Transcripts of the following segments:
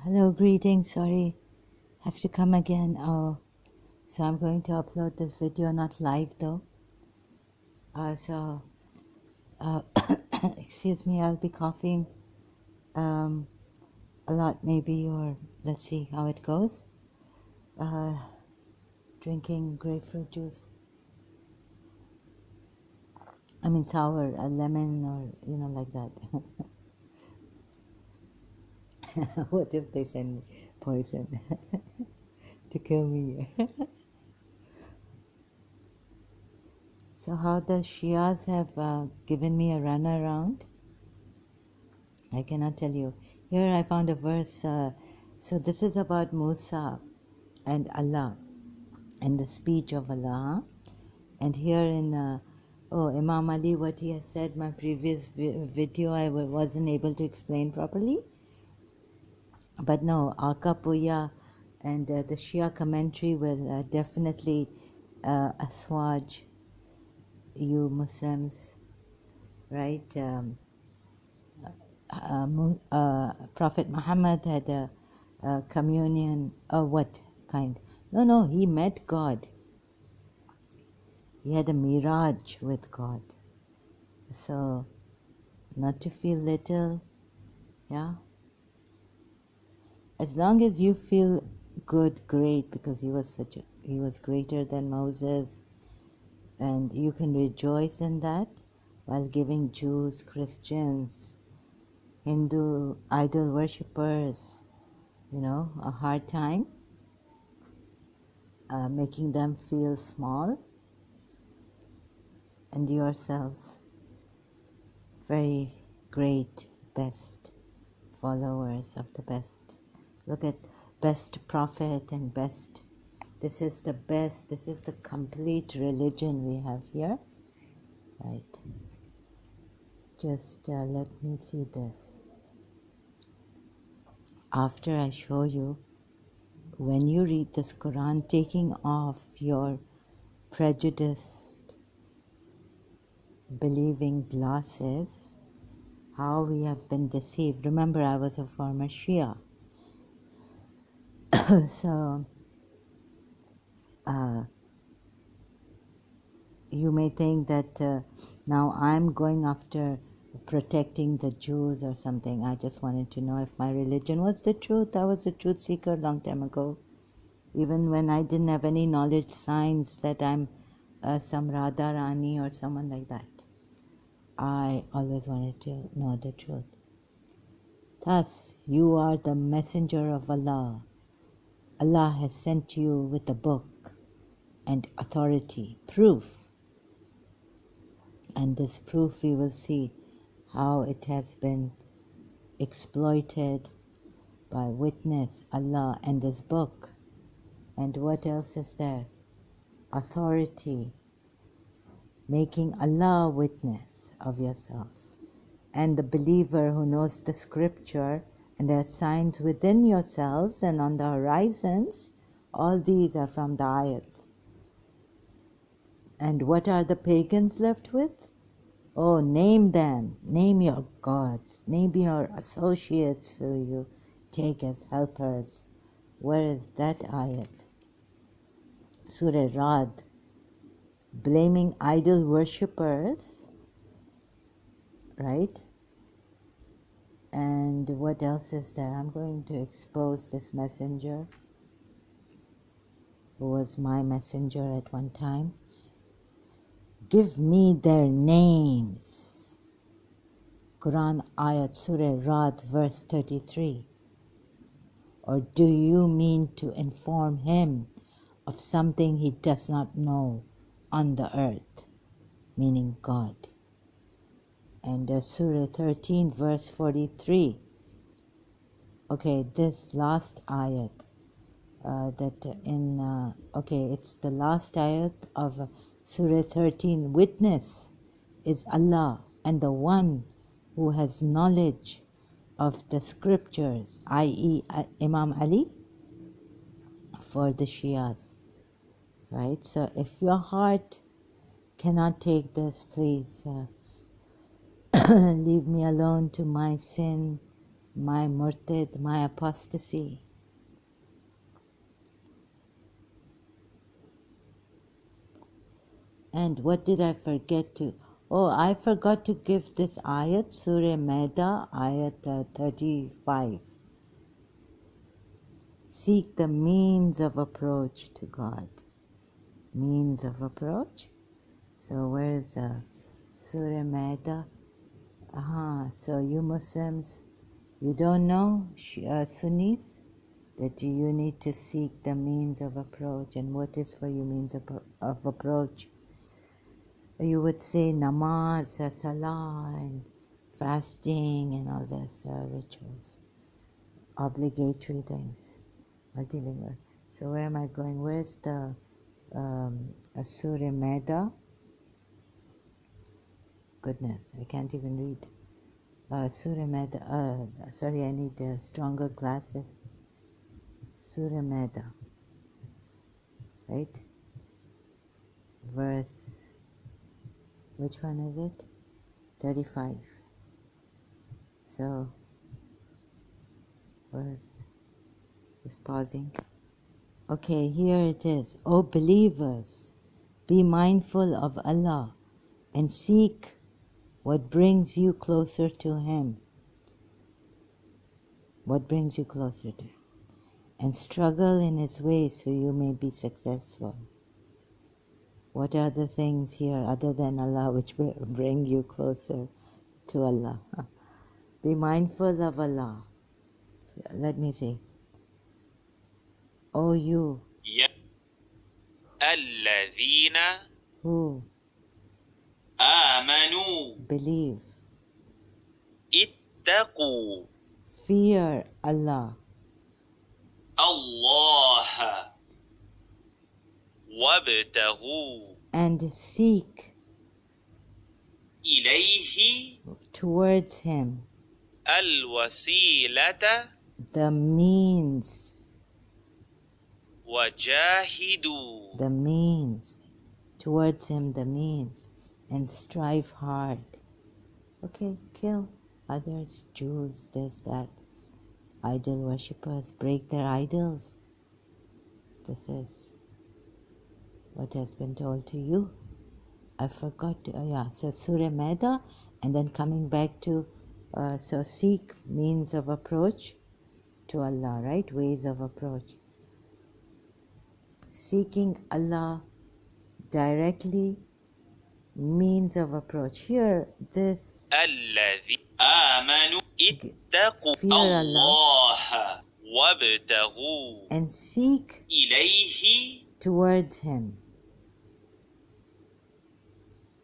Hello, greetings. Sorry, have to come again. So I'm going to upload this video, not live though. So, excuse me, I'll be coughing a lot maybe, or let's see how it goes. Uh, Drinking grapefruit juice. I mean sour, a lemon, or like that. What if they send me poison to kill me? So how the Shias have given me a runaround, I cannot tell you. Here I found a verse. So this is about Musa and Allah and the speech of Allah. And here in Imam Ali, what he has said, my previous video I wasn't able to explain properly. But no, Akapuya and the Shia commentary will definitely assuage you Muslims, right? Prophet Muhammad had a communion. What kind? No, he met God. He had a mirage with God. So, not to feel little, yeah. As long as you feel good, great, because he was greater than Moses, and you can rejoice in that while giving Jews, Christians, Hindu idol worshippers, a hard time, making them feel small, and yourselves very great, best followers of the best. Look at best prophet and best. This is the best, this is the complete religion we have here. Right. Just let me see this. After I show you, when you read this Quran, taking off your prejudiced, believing glasses, how we have been deceived. Remember, I was a former Shia. So, you may think that now I'm going after protecting the Jews or something. I just wanted to know if my religion was the truth. I was a truth seeker a long time ago. Even when I didn't have any knowledge, signs that I'm some Radha Rani or someone like that. I always wanted to know the truth. Thus, you are the messenger of Allah. Allah has sent you with a book and authority, proof. And this proof we will see how it has been exploited by witness, Allah, and this book. And what else is there? Authority, making Allah witness of yourself. And the believer who knows the scripture, and there are signs within yourselves and on the horizons, all these are from the ayats. And what are the pagans left with? Oh, name them. Name your gods. Name your associates who you take as helpers. Where is that ayat? Surah Rad. Blaming idol worshippers. Right? And what else is there? I'm going to expose this messenger who was my messenger at one time. Give me their names. Quran ayat Surah Rad verse 33. Or do you mean to inform him of something he does not know on the earth, meaning God? And Surah 13 verse 43. Okay, this last ayat, it's the last ayat of Surah 13. Witness is Allah and the one who has knowledge of the scriptures, i.e. Imam Ali, for the Shias. Right? So if your heart cannot take this, please leave me alone to my sin my murtad, my apostasy. And what did I forget to? Oh, I forgot to give this ayat, Surah Maida, ayat 35. Seek the means of approach to God. Means of approach? So where's Surah Maida? So you Muslims, you don't know, Sunnis, that you need to seek the means of approach. And what is for you means of approach? You would say namaz, salah, and fasting, and all those rituals, obligatory things, multilingual. So where am I going? Where's the Surah Maida? Goodness, I can't even read. Surah Maida. Sorry, I need stronger glasses. Surah Maida, right? Verse, which one is it? 35. So, verse, just pausing. Okay, here it is. O believers, be mindful of Allah and seek what brings you closer to Him. What brings you closer to Him. And struggle in His way so you may be successful. What are the things here other than Allah which will bring you closer to Allah? Be mindful of Allah. Let me see. O you الذين who آمنوا believe, اتقوا fear Allah, الله وابتغوا and seek إليه towards Him الوسيلة the means, وجاهدوا towards Him the means, and strive hard. Okay, kill others, Jews, this, that, idol worshippers, break their idols. This is what has been told to you. I forgot to, so Surah Maida, and then coming back to, so seek means of approach to Allah, right? Ways of approach. Seeking Allah directly, means of approach. Here, this الذي آمنوا اتقوا fear Allah الله وابتغوا and seek إليه towards Him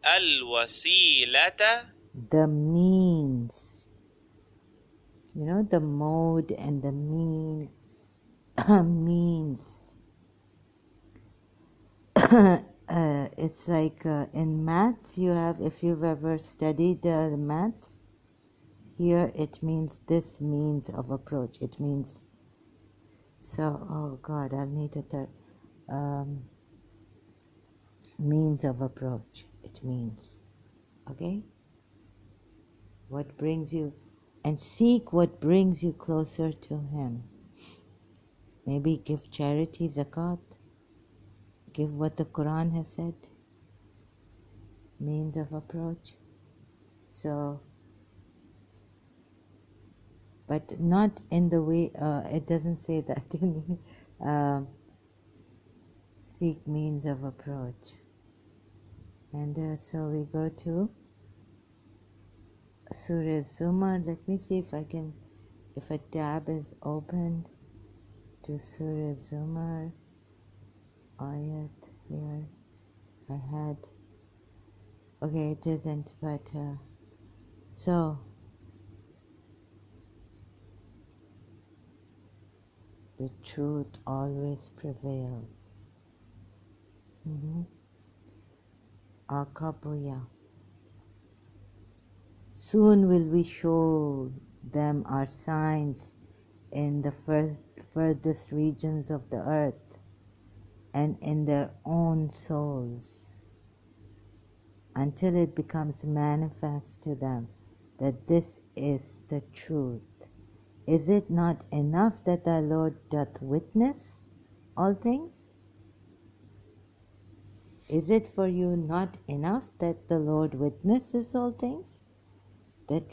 الوسيلة the means. You know, the mode and the means. It's like in maths you have, if you've ever studied the maths, here it means this means of approach. It means, so, oh God, I'll need a third. Means of approach, it means. Okay? What brings you, and seek what brings you closer to Him. Maybe give charity, zakat. Give what the Quran has said. Means of approach. So, but not in the way, it doesn't say that in seek means of approach. And so we go to Surah Zumar. Let me see if I can, if a tab is opened to Surah Zumar. Ayat here. I had, okay, it isn't, but so the truth always prevails. Akabuya. Soon will we show them our signs in the furthest regions of the earth and in their own souls, until it becomes manifest to them that this is the truth, Is it not enough that our Lord doth witness all things? Is it for you not enough that the Lord witnesses all things? That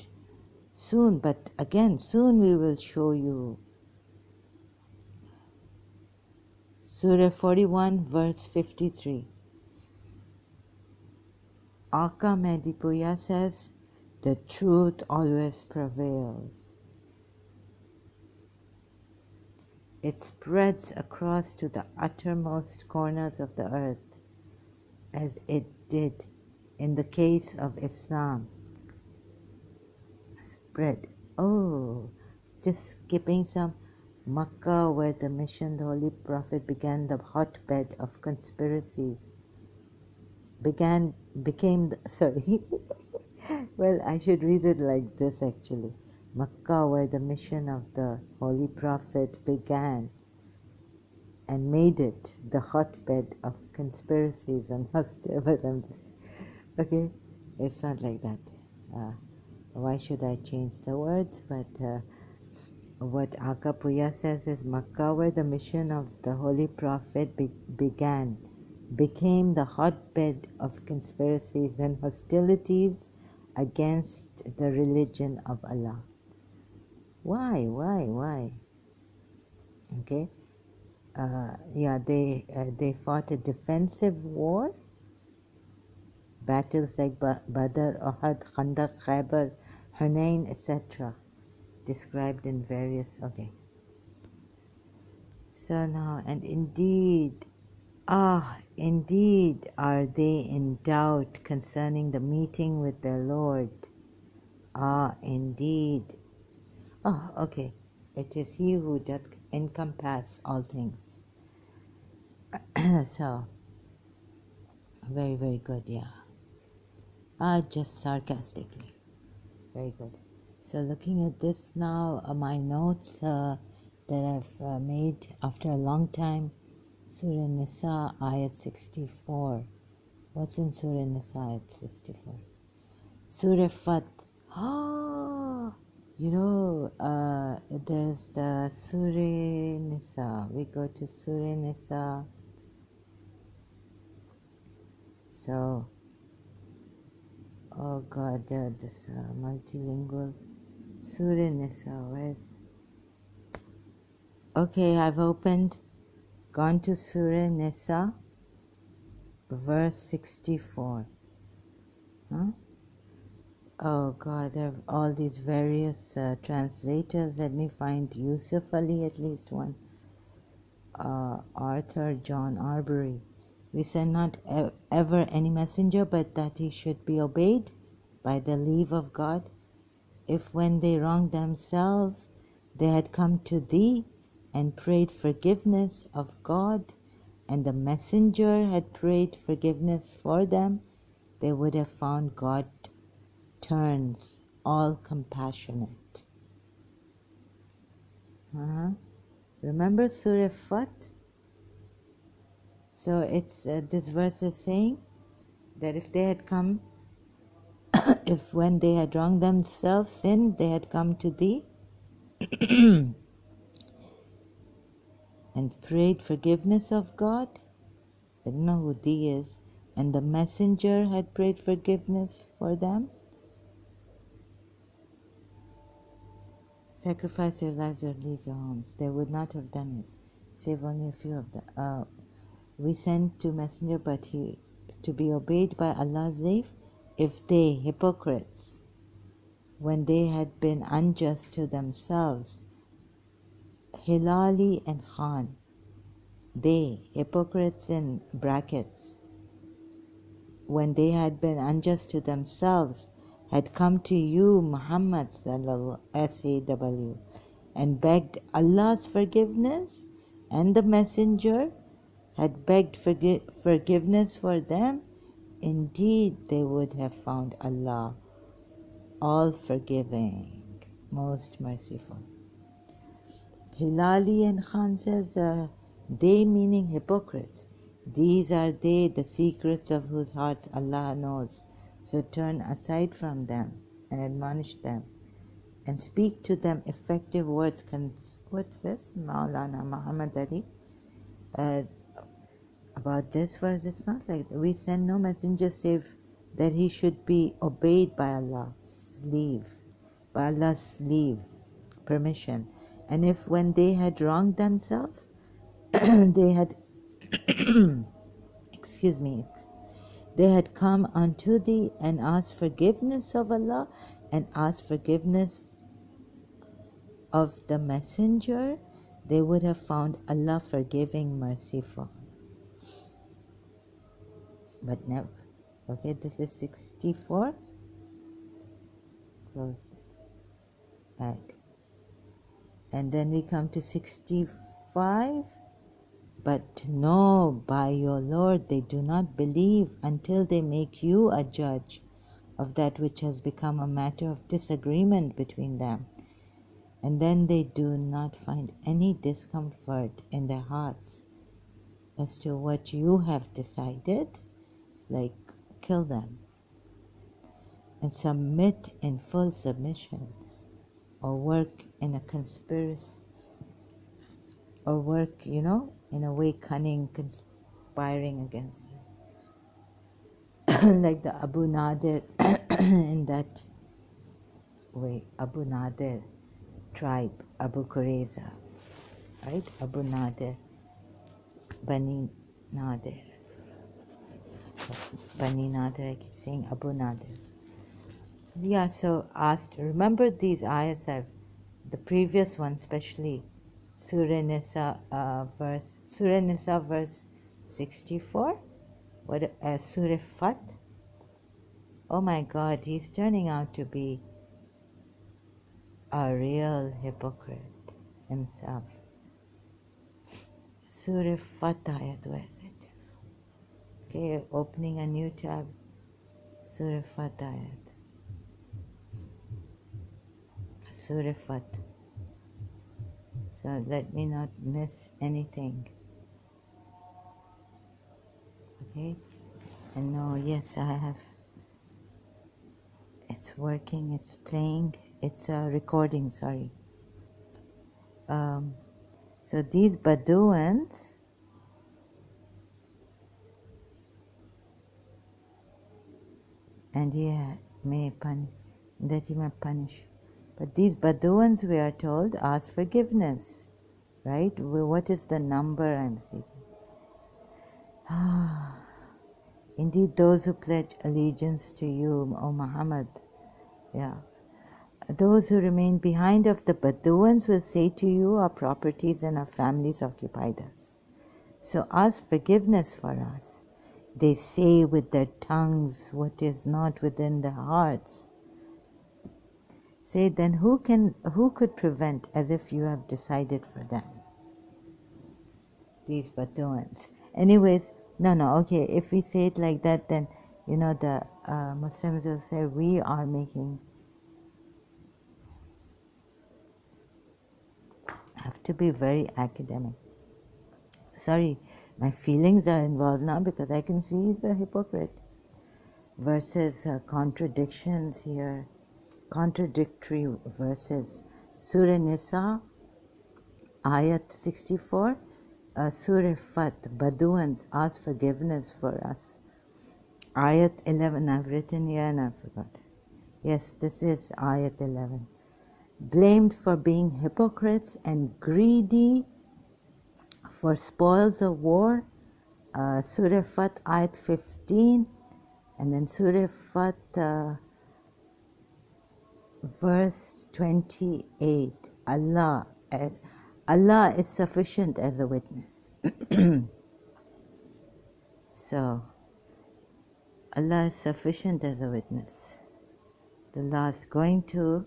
soon, but again, soon we will show you. Surah 41, verse 53. Aka Medipuya says, the truth always prevails. It spreads across to the uttermost corners of the earth, as it did in the case of Islam. Spread. Oh, just skipping some. Makkah, where the mission, the Holy Prophet began the hotbed of conspiracies. Became, sorry. Well, I should read it like this actually. Makkah, where the mission of the Holy Prophet began, and made it the hotbed of conspiracies and hostility. Okay, it's not like that. Why should I change the words? But what Akapuya says is Makkah, where the mission of the Holy Prophet began, became the hotbed of conspiracies and hostilities against the religion of Allah. Why? Okay. They fought a defensive war. Battles like Badr, Uhud, Khandaq, Khaybar, Hunain, etc. described in various. Okay. So now, and indeed are they in doubt concerning the meeting with their Lord. Indeed. Oh, okay. It is He who doth encompass all things. So, very, very good, yeah. Just sarcastically. Very good. So looking at this now, my notes that I've made after a long time, Surah Nisa, Ayat 64. What's in Surah Nisa, Ayat 64? Surah Fat. There's Surah Nisa. We go to Surah Nisa. So, oh God, this multilingual Surah Nisa. Where's? Okay, I've gone to Surah Nisa, verse 64. Huh? Oh God, there are all these various translators. Let me find Yusuf Ali, at least one. Arthur John Arbery. We send not ever any messenger, but that he should be obeyed by the leave of God. If when they wronged themselves, they had come to thee and prayed forgiveness of God, and the messenger had prayed forgiveness for them, they would have found God turns all compassionate. Remember Surah Fat? So it's this verse is saying that if they had come, if when they had wronged themselves, sinned, they had come to thee and prayed forgiveness of God. I don't know who thee is. And the messenger had prayed forgiveness for them. Sacrifice your lives or leave your homes. They would not have done it, save only a few of them. We sent to messenger, but he to be obeyed by Allah's leave, if they, hypocrites, when they had been unjust to themselves, Hilali and Khan, they, hypocrites in brackets, when they had been unjust to themselves, had come to you, Muhammad SAW, and begged Allah's forgiveness, and the messenger had begged forgiveness for them, indeed they would have found Allah all forgiving, most merciful. Hilali and Khan says, they meaning hypocrites. These are they, the secrets of whose hearts Allah knows. So turn aside from them and admonish them. and speak to them effective words. What's this? Maulana Muhammad Ali. About this verse, it's not like we send no messenger save that he should be obeyed by Allah's permission. And if when they had wronged themselves, they had, excuse me, they had come unto thee and asked forgiveness of Allah and asked forgiveness of the messenger, they would have found Allah forgiving, merciful. But never. Okay, this is 64. Close this. Right. And then we come to 65. But no, by your Lord, they do not believe until they make you a judge of that which has become a matter of disagreement between them. And then they do not find any discomfort in their hearts as to what you have decided, like kill them and submit in full submission, or work in a conspiracy, or work, in a way cunning, conspiring against them. Like the Abu Nadir in that way, Abu Nadir tribe, Abu Qurayza, right? Abu Nadir, Bani Nadir. Bani Nadir, I keep saying Abu Nadir. Yeah, so remember these ayats the previous one especially, Surah Nisa verse 64, Surah Fat. Oh my God, he's turning out to be a real hypocrite himself. Surah Fat ayat, where is it? Okay, opening a new tab, Surah Fat ayat. Surah Fat. So let me not miss anything. Okay? And no, yes, I have. It's working, it's playing, it's recording, sorry. So these Bedouins, and that he may punish. But these Bedouins, we are told, ask forgiveness, right? What is the number I'm seeking? Indeed, those who pledge allegiance to you, O Muhammad, yeah. Those who remain behind of the Bedouins will say to you, our properties and our families occupied us. So ask forgiveness for us. They say with their tongues what is not within their hearts. Say then who could prevent as if you have decided for them? These Bedouins. Anyways, no, okay, if we say it like that, then, the Muslims will say we are making, have to be very academic. Sorry, my feelings are involved now because I can see he's a hypocrite. Verses, contradictions here, contradictory verses. Surah Nisa, Ayat 64, Surah Fat, Bedouins ask forgiveness for us. Ayat 11, I've written here and I forgot. Yes, this is Ayat 11. Blamed for being hypocrites and greedy for spoils of war, Surah Fat, Ayat 15, and then Surah Fat, verse 28. Allah is sufficient as a witness. So, Allah is sufficient as a witness. The last, going to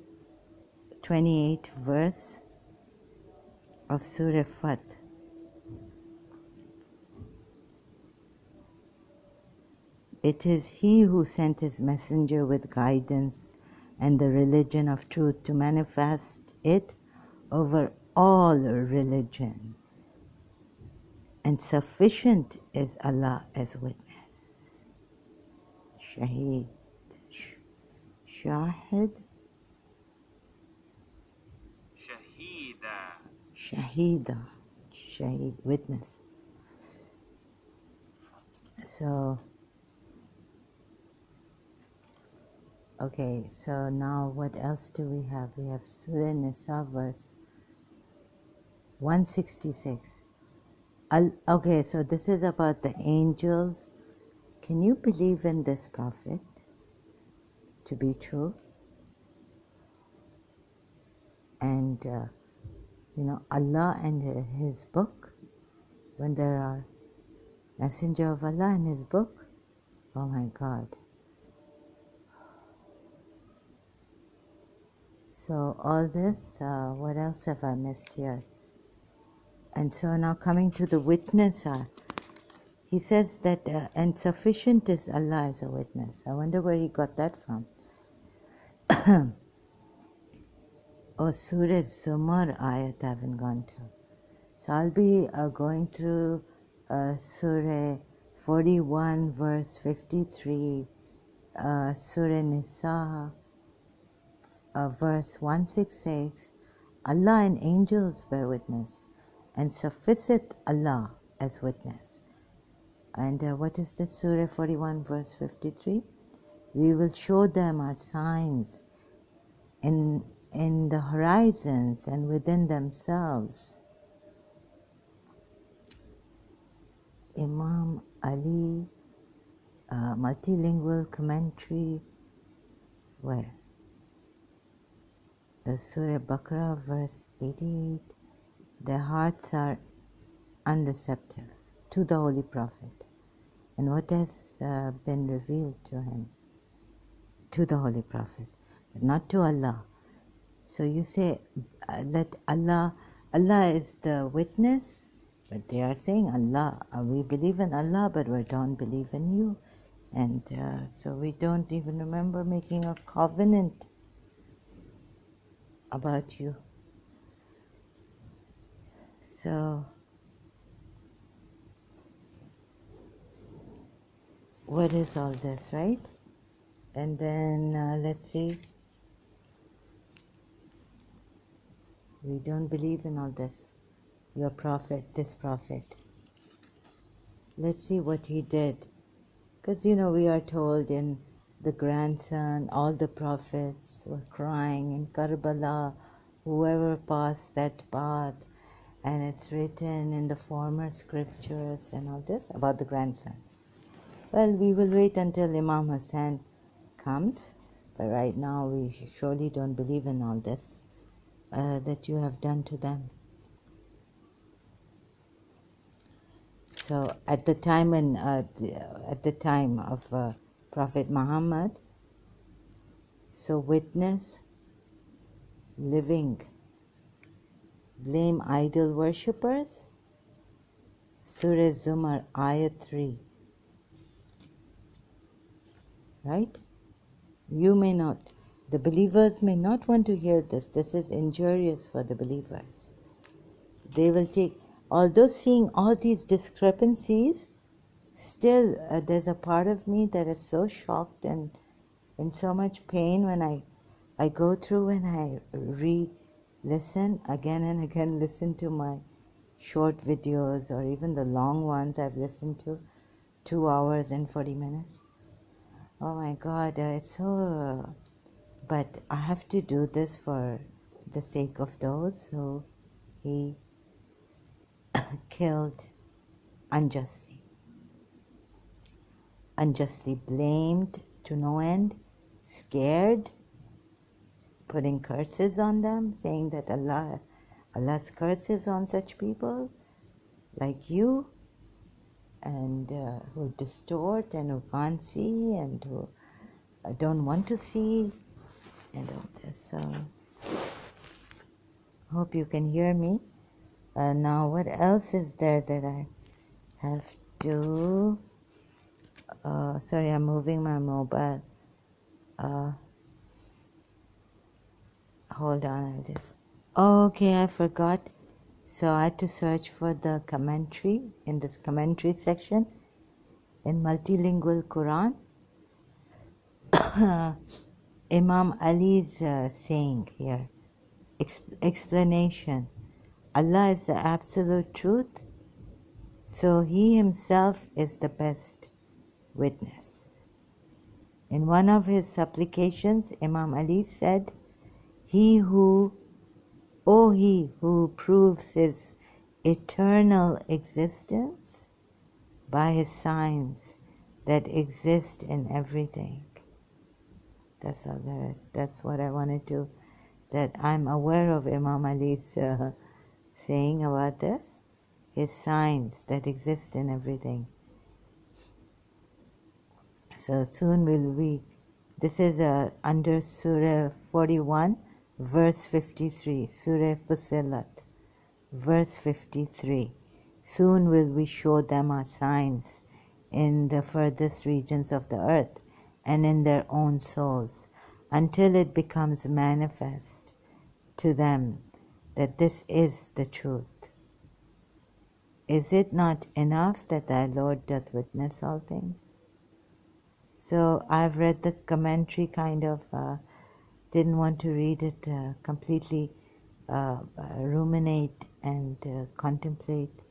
28 verse of Surah Fat. It is He who sent His messenger with guidance and the religion of truth to manifest it over all religion. And sufficient is Allah as witness. Shahid. Shahid. Shahida, Shahid, witness. So, okay, so now what else do we have? We have Surah Nisa verse 166. Okay, so this is about the angels. Can you believe in this prophet to be true? And, Allah and His book, when there are Messenger of Allah and His book, oh my God. So all this, what else have I missed here? And so now coming to the witness, he says that, and sufficient is Allah as a witness. I wonder where he got that from. Oh, Surah Zumar ayat I haven't gone to. So I'll be going through Surah 41 verse 53, Surah Nisa verse 166, Allah and angels bear witness, and sufficeth Allah as witness. And what is this? Surah 41 verse 53? We will show them our signs in the horizons and within themselves. Imam Ali, multilingual commentary, where? Surah Baqarah verse 88, their hearts are unreceptive to the Holy Prophet and what has been revealed to him, to the Holy Prophet, but not to Allah. So you say that Allah is the witness, but they are saying Allah, we believe in Allah, but we don't believe in you. And so we don't even remember making a covenant about you. So what is all this, right? And then let's see. We don't believe in all this. Your prophet, this prophet. Let's see what he did. Because, we are told in the grandson, all the prophets were crying in Karbala, whoever passed that path. And it's written in the former scriptures and all this about the grandson. Well, we will wait until Imam Hassan comes. But right now, we surely don't believe in all this that you have done to them. So at the time of Prophet Muhammad, so witness, living, blame idol worshippers, Surah Zumar, Ayat 3. Right? You may not, the believers may not want to hear this. This is injurious for the believers. They will take, although seeing all these discrepancies, still there's a part of me that is so shocked and in so much pain when I go through and I re-listen again and again, listen to my short videos or even the long ones I've listened to, 2 hours and 40 minutes. Oh my God, it's so... But I have to do this for the sake of those who he killed unjustly. Unjustly blamed to no end, scared, putting curses on them, saying that Allah's curses on such people like you, and who distort and who can't see and who don't want to see and all this. So hope you can hear me. Now what else is there that I have to... sorry, I'm moving my mobile. Hold on, I'll just... Okay, I forgot. So I had to search for the commentary in this commentary section in multilingual Quran. Imam Ali's saying here, explanation. Allah is the absolute truth, so He Himself is the best witness. In one of his supplications, Imam Ali said, He who proves His eternal existence by His signs that exist in everything. That's all there is. That's what I wanted to, that I'm aware of Imam Ali's saying about this, his signs that exist in everything. So soon this is under Surah 41, verse 53, Surah Fusilat, verse 53. Soon will we show them our signs in the furthest regions of the earth and in their own souls, until it becomes manifest to them that this is the truth. Is it not enough that thy Lord doth witness all things? So I've read the commentary, kind of didn't want to read it completely, ruminate and contemplate.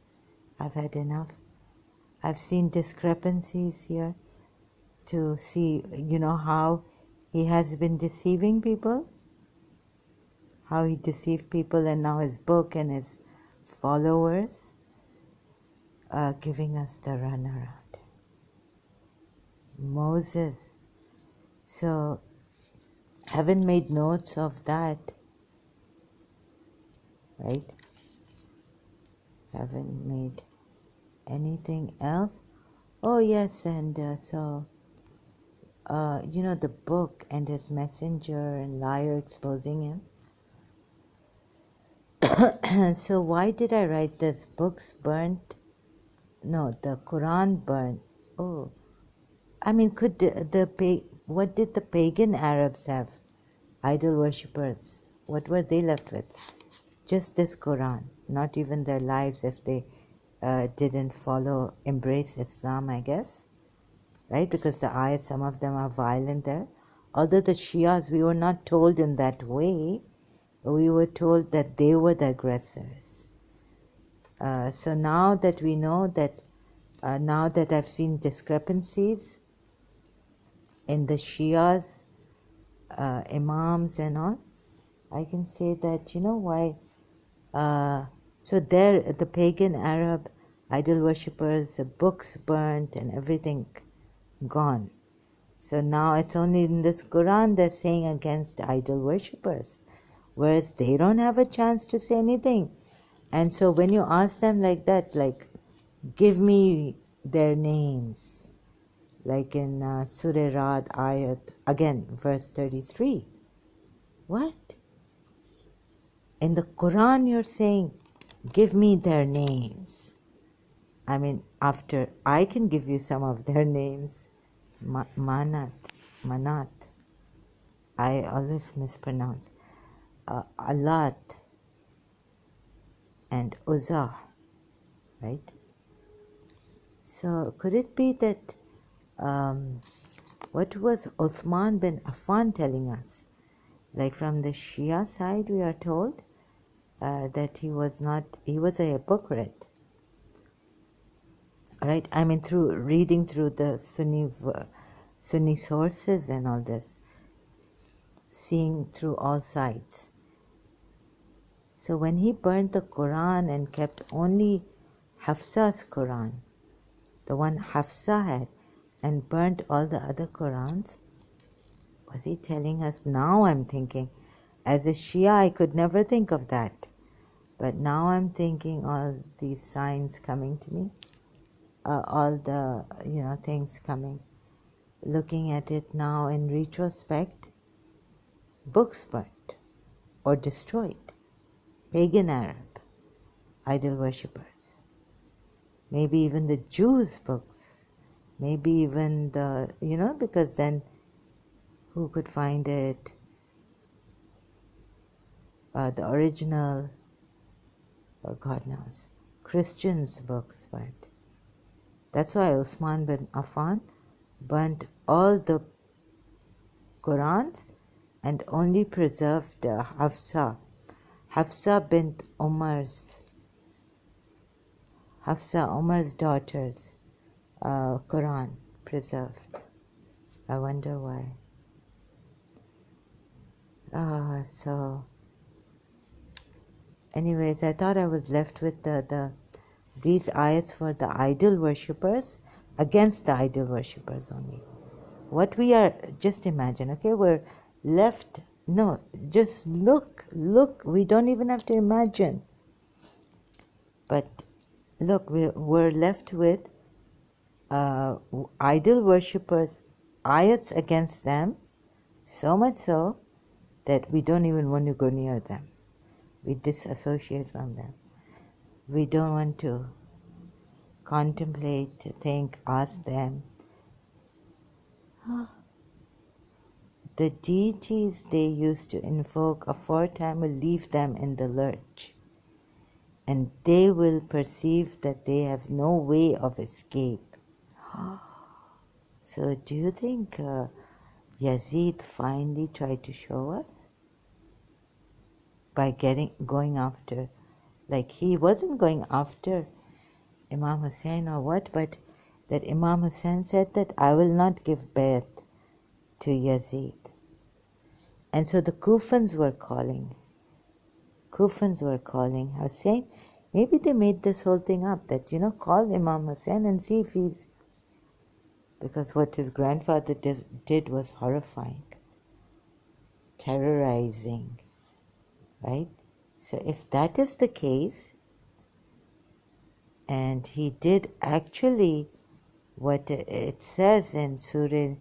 I've had enough. I've seen discrepancies here to see, how he has been deceiving people, how he deceived people, and now his book and his followers giving us the runaround. Moses. So, haven't made notes of that, right? Haven't made anything else. Oh yes, and the book and his messenger and liar exposing him. So why did I write this? Books burnt? No, the Quran burnt. Oh, I mean, what did the pagan Arabs have? Idol worshippers. What were they left with? Just this Quran, not even their lives if they didn't embrace Islam, I guess, right? Because the ayahs, some of them are violent there. Although the Shias, we were not told in that way, we were told that they were the aggressors. So now that we know that, now that I've seen discrepancies in the Shias, Imams and all, I can say that, why. So there, the pagan Arab idol worshippers, the books burnt and everything gone. So now it's only in this Quran they're saying against idol worshippers, whereas they don't have a chance to say anything. And so when you ask them like that, like, give me their names, like in Surah Rad ayat, again, verse 33. What? In the Quran you're saying, give me their names. I mean, after I can give you some of their names. Manat. I always mispronounce. Alat and Uzzah, right? So could it be that what was Uthman bin Affan telling us? Like from the Shia side, we are told that he was a hypocrite. Right? I mean, through reading through the Sunni sources and all this, seeing through all sides. So when he burnt the Quran and kept only Hafsa's Quran, the one Hafsa had, and burnt all the other Qurans, was he telling us? Now I'm thinking, as a Shia, I could never think of that. But now I'm thinking all these signs coming to me, all the, things coming. Looking at it now in retrospect, books burnt or destroyed, pagan Arab, idol worshippers, maybe even the Jews' books, maybe even the, because then who could find it? The original, or God knows, Christians' books burnt. That's why Usman bin Affan burnt all the Qurans and only preserved Hafsa. Hafsa Umar's daughter's Quran preserved. I wonder why. So anyways, I thought I was left with these ayats for the idol worshippers, against the idol worshippers only. What we are, just imagine, okay, we're left, no, just look, we don't even have to imagine. But look, we're left with idol worshippers, ayats against them, so much so that we don't even want to go near them. We disassociate from them. We don't want to contemplate, think, ask them. The deities they used to invoke aforetime will leave them in the lurch, and they will perceive that they have no way of escape. So do you think Yazid finally tried to show us? By going after, like he wasn't going after Imam Hussein or what, but that Imam Hussein said that I will not give bayat to Yazid. And so the Kufans were calling Hussein. Maybe they made this whole thing up that, call Imam Hussein and see if he's, because what his grandfather did was horrifying, terrorizing, right? So if that is the case, and he did actually what it says in Surah,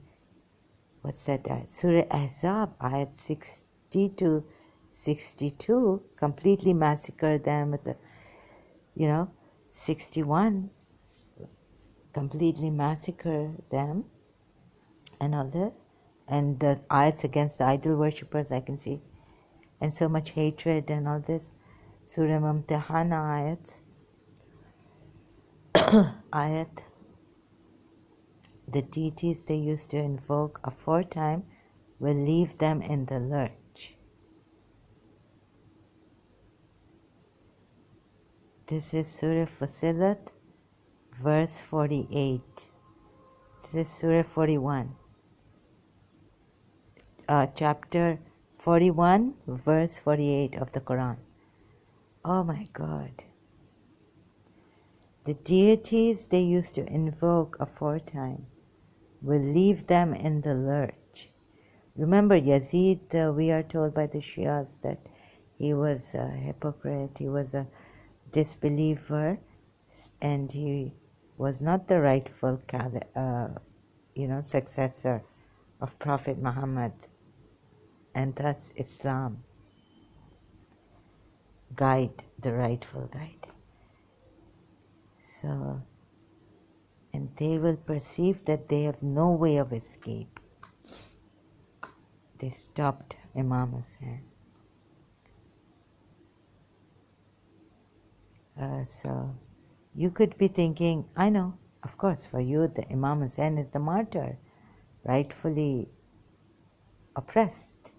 what's that? Surah Ahzab, ayat 60 to 62, completely massacre them with the, 61, completely massacre them and all this. And the ayats against the idol worshippers, I can see. And so much hatred and all this. Surah Mumtahana ayat, the deities they used to invoke aforetime will leave them in the lurch. This is Surah Fussilat, verse 48. This is Surah 41. Chapter 41, verse 48 of the Quran. Oh my God. The deities they used to invoke aforetime will leave them in the lurch. Remember Yazid, we are told by the Shias that he was a hypocrite, he was a disbeliever, and he was not the rightful successor of Prophet Muhammad, and thus Islam the rightful guide. So, and they will perceive that they have no way of escape. They stopped Imam Hussein. So you could be thinking, I know, of course, for you, the Imam Hussein is the martyr, rightfully oppressed.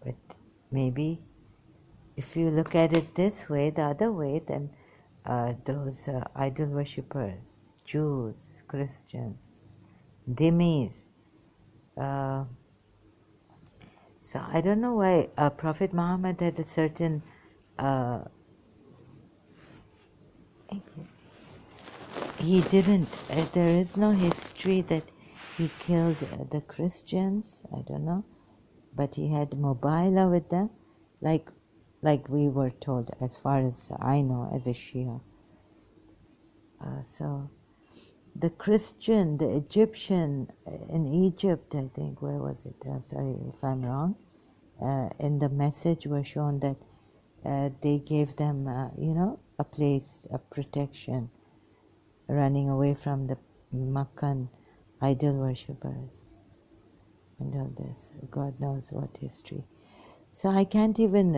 But maybe if you look at it this way, the other way, then those idol worshippers, Jews, Christians, dhimmis. So I don't know why Prophet Muhammad had a certain he didn't, there is no history that he killed the Christians, I don't know, but he had Mubala with them, like we were told, as far as I know, as a Shia. So the Christian, the Egyptian in Egypt, I think, where was it? Sorry if I'm wrong. In the message were shown that they gave them, a place, a protection, running away from the Meccan idol worshippers and all this. God knows what history. So I can't even,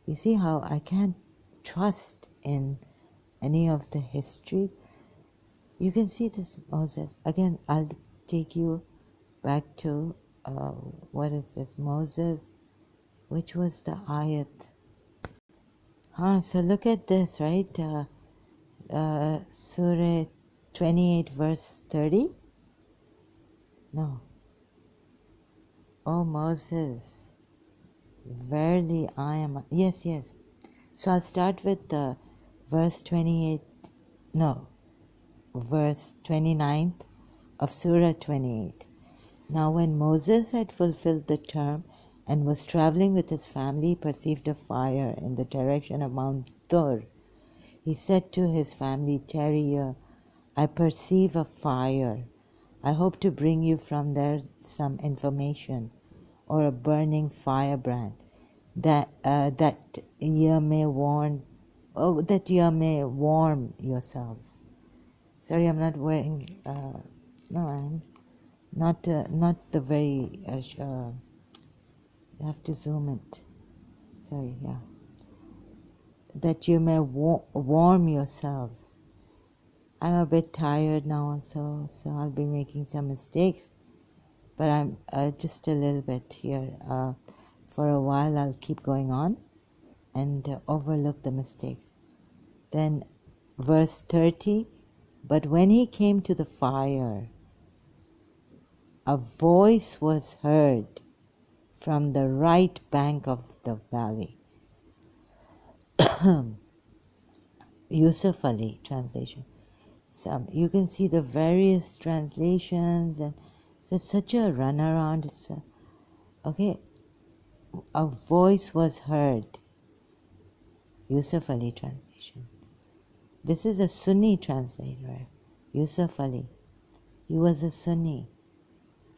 you see how I can't trust in any of the histories. You can see this, Moses. Again, I'll take you back to what is this? Moses. Which was the ayat? So look at this, right? Surah 28, verse 30? No. Oh, Moses, verily I am. Yes, yes. So I'll start with verse 28. No, verse 29th of Surah 28. Now when Moses had fulfilled the term and was traveling with his family, he perceived a fire in the direction of Mount Tur. He said to his family, "Tarry here, I perceive a fire. I hope to bring you from there some information or a burning firebrand that ye may warm yourselves." Sorry, I'm not wearing. No, I'm not the very. You have to zoom it. Sorry, yeah. That you may warm yourselves. I'm a bit tired now also, so I'll be making some mistakes. But I'm just a little bit here. For a while, I'll keep going on and overlook the mistakes. Then, verse 30, but when he came to the fire, a voice was heard from the right bank of the valley. Yusuf Ali translation. You can see the various translations, and so it's such a runaround. Okay. A voice was heard. Yusuf Ali translation. This is a Sunni translator. Yusuf Ali. He was a Sunni.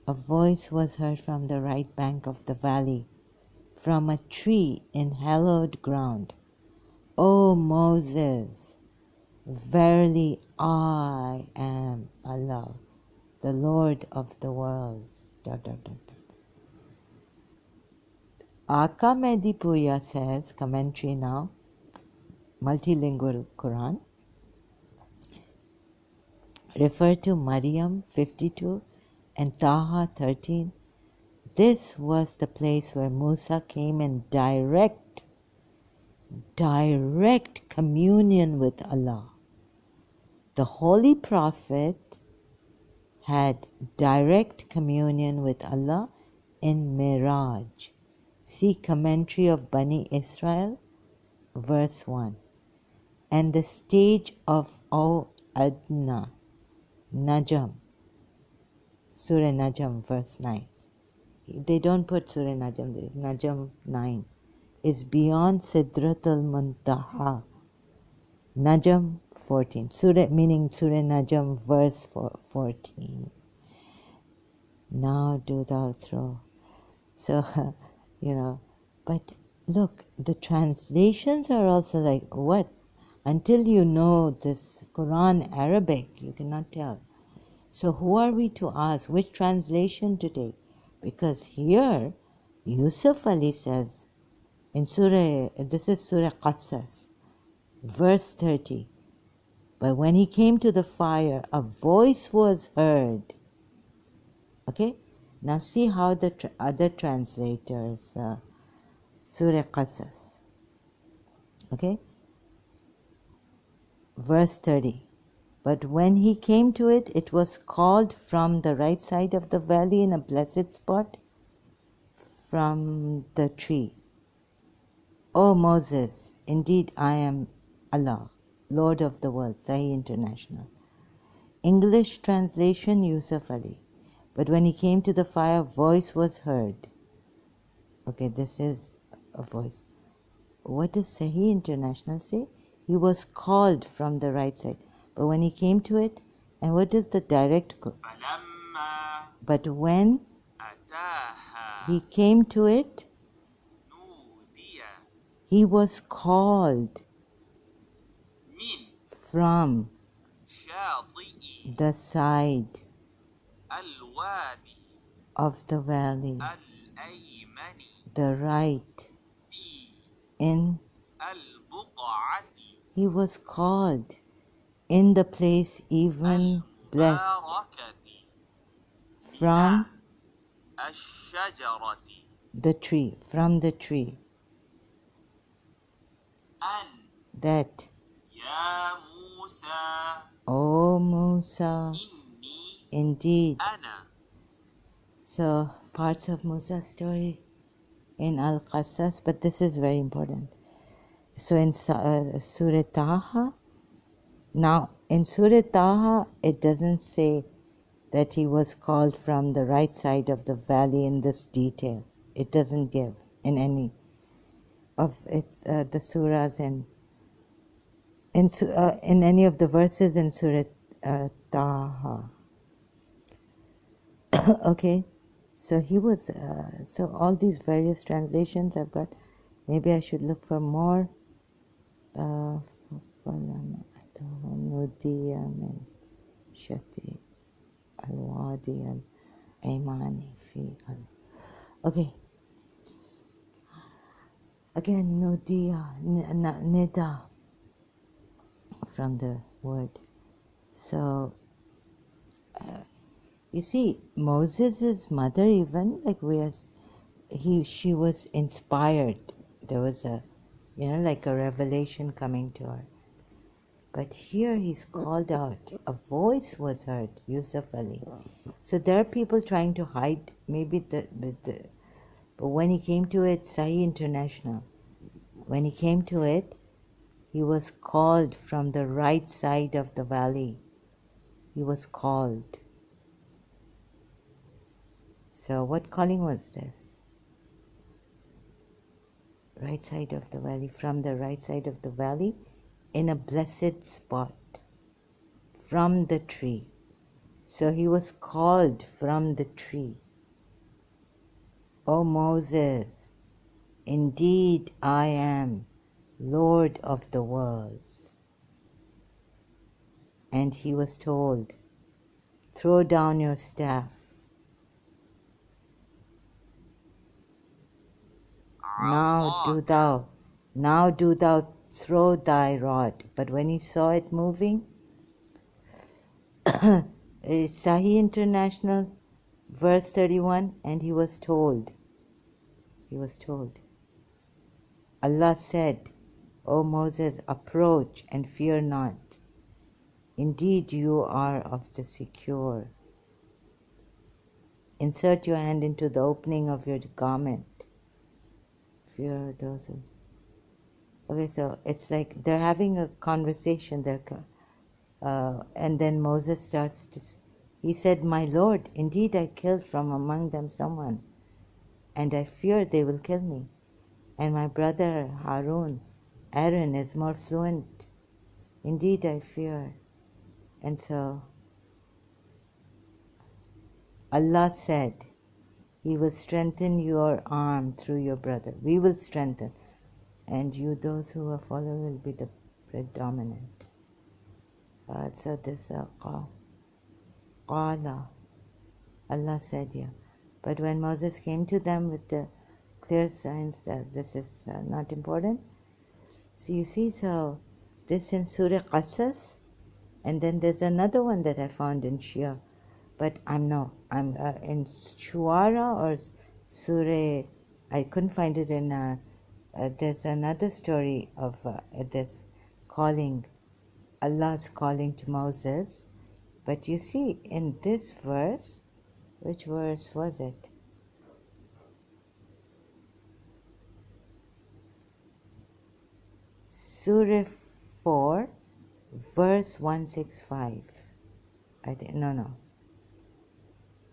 A voice was heard from the right bank of the valley, from a tree in hallowed ground. O Moses, verily I am Allah, the Lord of the worlds. Aka Medipuya says, commentary now, multilingual Quran, refer to Maryam 52 and Taha 13. This was the place where Musa came in direct communion with Allah. The Holy Prophet had direct communion with Allah in Miraj. See commentary of Bani Israel, verse 1. And the stage of Adna, Najm, Surah Najm, verse 9. They don't put Surah Najm, Najm 9, is beyond Sidratul Muntaha. Najm 14, Surah meaning Surah Najm, verse 14. Now do thou throw. So, but look, the translations are also like, what? Until you know this Quran Arabic, you cannot tell. So who are we to ask which translation to take? Because here, Yusuf Ali says, in this is Surah Qasas, verse 30, but when he came to the fire, a voice was heard. Okay? Now see how the other translators, Surah Qasas, okay? Verse 30. But when he came to it, it was called from the right side of the valley in a blessed spot from the tree. O Moses, indeed I am Allah, Lord of the world, Sahih International. English translation, Yusuf Ali. But when he came to the fire, voice was heard. Okay, this is a voice. What does Sahih International say? He was called from the right side. But when he came to it, and what is the direct? But when he came to it, he was called from the side of the valley, the right, in. He was called in the place even blessed from الشجرة the tree, from the tree, أن that, يا موسى O Musa, إني indeed. أنا. So, parts of Musa's story in Al-Qasas, but this is very important. So in Surah Taha, now in Surah Taha, it doesn't say that he was called from the right side of the valley in this detail. It doesn't give in any of its the surahs in any of the verses in Surah Taha. Okay, so he was so all these various translations I've got. Maybe I should look for more. نودي من شتي الوادي الأيمن في Okay. Again, nudiya, nida, from the word. So, you see, Moses' mother even, like she was inspired. There was like a revelation coming to her. But here he's called out. A voice was heard, Yusuf Ali. So there are people trying to hide, maybe but when he came to it, Sahi International, when he came to it, he was called from the right side of the valley. He was called. So what calling was this? Right side of the valley, from the right side of the valley, in a blessed spot, from the tree. So he was called from the tree. O Moses, indeed I am Lord of the worlds. And he was told, throw down your staff. Now do thou throw thy rod. But when he saw it moving, it's Sahih International, verse 31, and he was told, Allah said, O Moses, approach and fear not. Indeed you are of the secure. Insert your hand into the opening of your garment. Fear those who... Okay, so it's like they're having a conversation. And then Moses starts to... He said, my Lord, indeed I killed from among them someone, and I fear they will kill me. And my brother Aaron is more fluent. Indeed I fear. And so Allah said, He will strengthen your arm through your brother. We will strengthen. And you, those who are following, will be the predominant. So this Qala, Allah said, yeah. But when Moses came to them with the clear signs that this is not important, so you see, so this in Surah Qasas, and then there's another one that I found in Shia, but I'm in Shuara or Surah, I couldn't find it in, there's another story of this calling, Allah's calling to Moses, but you see, in this verse, which verse was it? Surah 4, verse 165. No.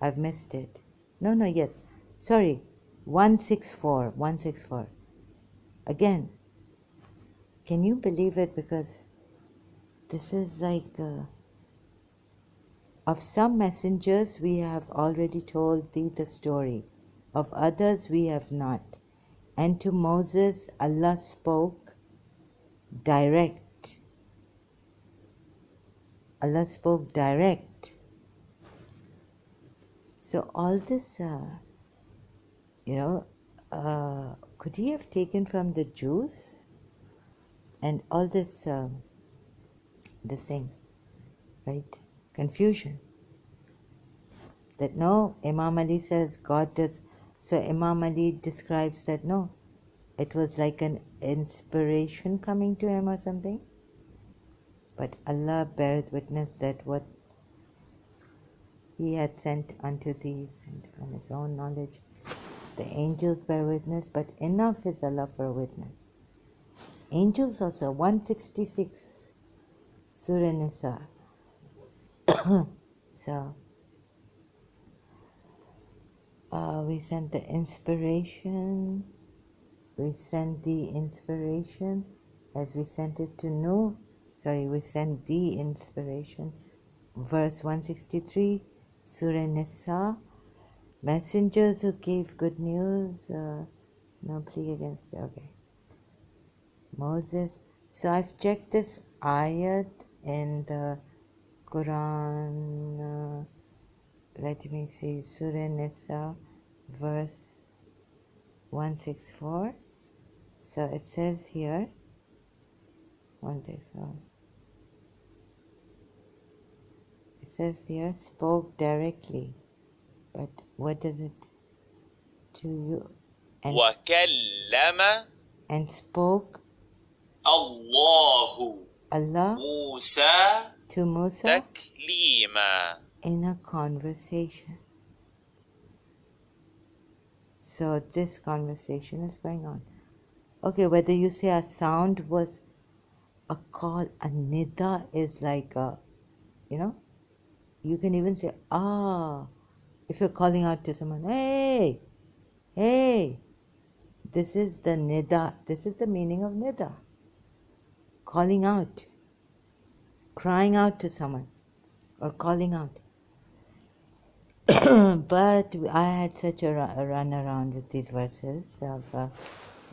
I've missed it. No, yes. Sorry. 164. Again, can you believe it? Because this is like, of some messengers we have already told thee the story. Of others we have not. And to Moses Allah spoke direct. Allah spoke direct. So all this, could he have taken from the Jews? And all this, this thing, right? Confusion. That no, Imam Ali says God does. So Imam Ali describes that no, it was like an inspiration coming to him or something. But Allah beareth witness that what He had sent unto thee sent from His own knowledge. The angels bear witness, but enough is Allah for a witness. Angels also, 166, Surah Nisa. So, we sent the inspiration. We sent the inspiration as we sent it to Nuh. Sorry, we sent the inspiration. Verse 163, Surah Nisa. Messengers who gave good news. No plea against. Okay. Moses. So I've checked this ayat in the Quran. Let me see. Surah Nisa, verse 164. So it says here, 164. It says here, spoke directly. But what does it to you? وكلم And spoke الله Allah موسى to Musa تكليما. in a conversation. So this conversation is going on. Okay, whether you say a sound was a call, a nida is like a, you can even say, if you're calling out to someone, hey, hey, this is the nida, this is the meaning of nida. Calling out, crying out to someone, or calling out. But I had such a run around with these verses of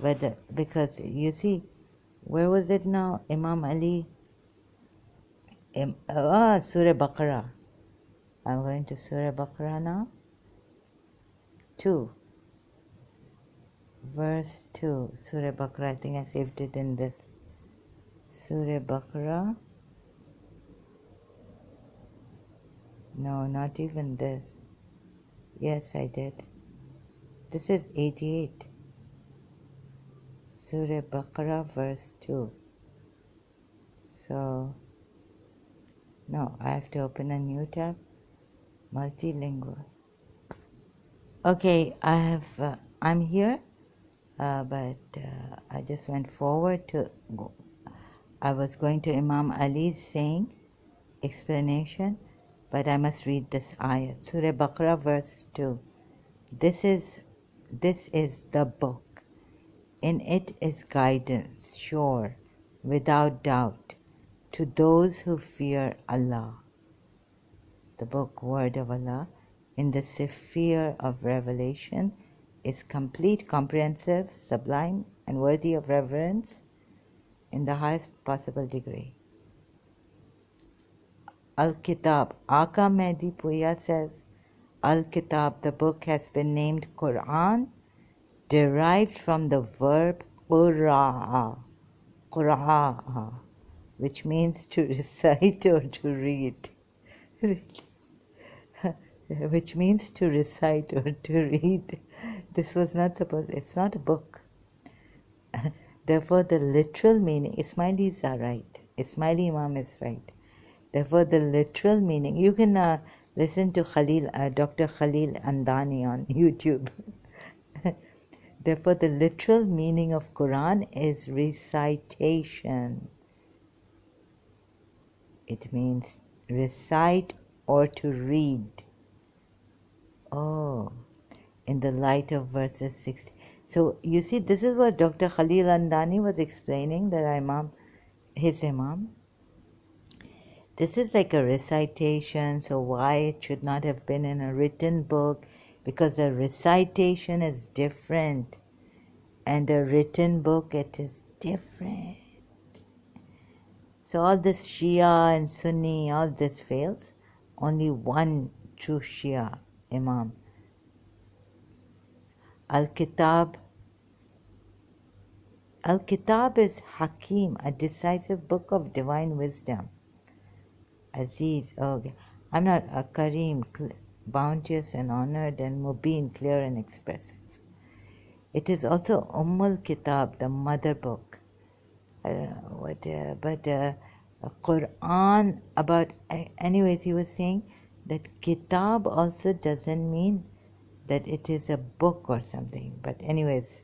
whether, because you see, where was it now? Imam Ali, Surah Baqarah. I'm going to Surah Baqarah now. 2, verse 2. Surah Baqarah, I think I saved it in this. Surah Baqarah. No, not even this. Yes, I did. This is 88. Surah Baqarah, verse 2. So, no, I have to open a new tab. Multilingual. Okay, I'm here, but I just went forward to go. I was going to Imam Ali's saying, explanation, but I must read this ayat. Surah Baqarah, verse 2. This is the book. In it is guidance, sure, without doubt, to those who fear Allah. The book, word of Allah, in the sphere of revelation, is complete, comprehensive, sublime, and worthy of reverence in the highest possible degree. Al-Kitab, Aka Mehdi Puya says, Al-Kitab, the book, has been named Quran, derived from the verb qura'a, which means to recite or to read. Which means to recite or to read. This was not supposed, it's not a book. Therefore, the literal meaning, Ismailis are right. Ismaili Imam is right. Therefore, the literal meaning, you can listen to Dr. Khalil Andani on YouTube. Therefore, the literal meaning of Quran is recitation. It means recite or to read. Oh, in the light of verses 60. So, you see, this is what Dr. Khalil Andani was explaining, that his Imam. This is like a recitation, so why it should not have been in a written book? Because a recitation is different, and a written book, it is different. So all this Shia and Sunni, all this fails. Only one true Shia Imam. Al-Kitab. Al-Kitab is Hakim, a decisive book of divine wisdom. Aziz, okay. I'm not a Kareem. bounteous and honored, and Mubin, clear and expressive. It is also Kitab, the mother book. I don't know what, but a Quran about. Anyways, he was saying that Kitab also doesn't mean that it is a book or something. But anyways,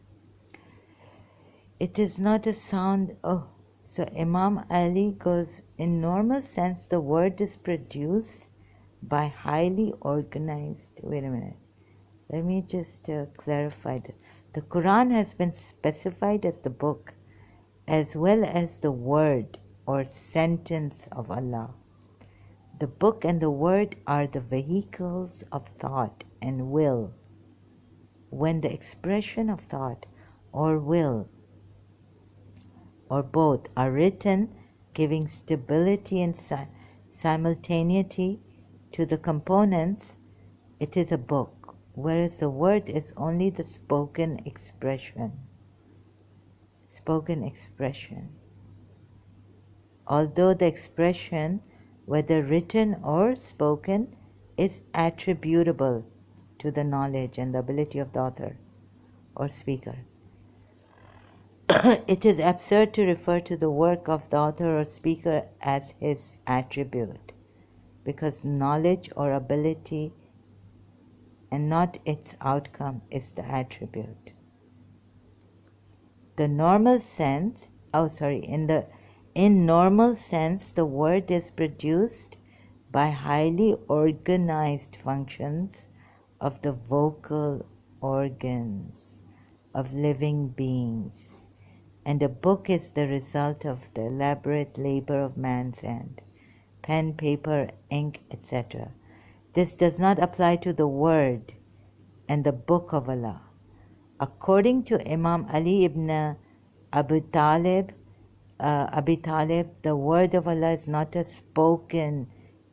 it is not a sound. Oh, so Imam Ali goes, in normal sense, the word is produced by highly organized. Wait a minute. Let me just clarify that. The Quran has been specified as the book as well as the word or sentence of Allah. The book and the word are the vehicles of thought and will. When the expression of thought or will or both are written, giving stability and simultaneity to the components, it is a book, whereas the word is only the spoken expression. Spoken expression. Although the expression, whether written or spoken, is attributable to the knowledge and the ability of the author or speaker. It is absurd to refer to the work of the author or speaker as his attribute, because knowledge or ability and not its outcome is the attribute. The normal sense, in normal sense, the word is produced by highly organized functions of the vocal organs of living beings, and a book is the result of the elaborate labor of man's hand, pen, paper, ink, etc. This does not apply to the word and the book of Allah. According to Imam Ali ibn Abi Talib, the word of Allah is not a spoken